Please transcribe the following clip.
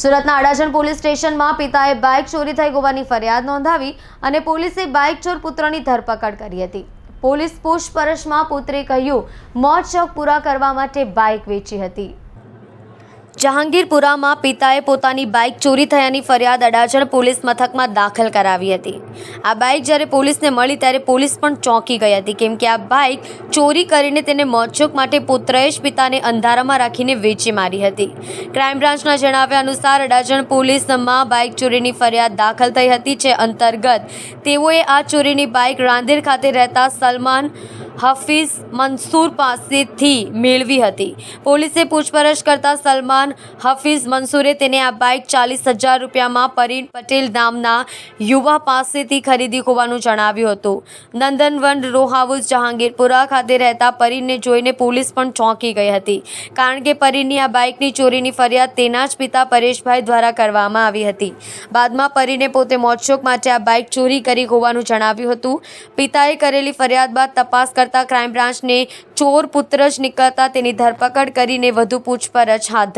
સુરતના અડાજણ પોલીસ સ્ટેશનમાં પિતાએ બાઇક ચોરી થઈ હોવાની ફરિયાદ નોંધાવી અને પોલીસે બાઇક ચોર પુત્રની ધરપકડ કરી હતી। પોલીસ પૂછપરછમાં પુત્રે કહ્યું મોત શોખ પૂરા કરવા માટે બાઇક વેચી હતી। જહાંગીરપુરામાં પિતાએ પોતાની બાઇક ચોરી થયાની ફરિયાદ અડાજણ પોલીસ મથકમાં દાખલ કરાવી હતી। આ બાઇક જ્યારે પોલીસને મળી ત્યારે પોલીસ પણ ચોંકી ગઈ હતી, કેમ કે આ બાઇક ચોરી કરીને તેને મોતશોખ માટે પુત્રએ જ પિતાને અંધારામાં રાખીને વેચી મારી હતી। ક્રાઇમ બ્રાન્ચના જણાવ્યા અનુસાર અડાજણ પોલીસમાં બાઇક ચોરીની ફરિયાદ દાખલ થઈ હતી, જે અંતર્ગત તેઓએ આ ચોરીની બાઇક રાંદેર ખાતે રહેતા સલમાન હફીઝ મંસૂર પાસેથી મેળવી હતી। પોલીસે પૂછપરછ કરતા સલમાન હફીઝ મંસૂરે તેને આ બાઇક 40,000 રૂપિયામાં પરીન પટેલ નામના યુવા પાસેથી ખરીદી હોવાનું જણાવ્યું હતું। નંદનવન રો હાઉસ જહાંગીરપુરા ખાતે રહેતા પરીનને જોઈને પોલીસ પણ ચોંકી ગઈ હતી, કારણ કે પરીનની આ બાઇકની ચોરીની ફરિયાદ તેના જ પિતા પરેશભાઈ દ્વારા કરવામાં આવી હતી। બાદમાં પરીને પોતે મોતશોખ માટે આ બાઇક ચોરી કરી હોવાનું જણાવ્યું હતું। પિતાએ કરેલી ફરિયાદ બાદ તપાસ કરતા ક્રાઇમ બ્રાન્ચને ચોર પુત્ર જ નીકળતા તેની ધરપકડ કરીને વધુ પૂછપરછ હાથ ધરી।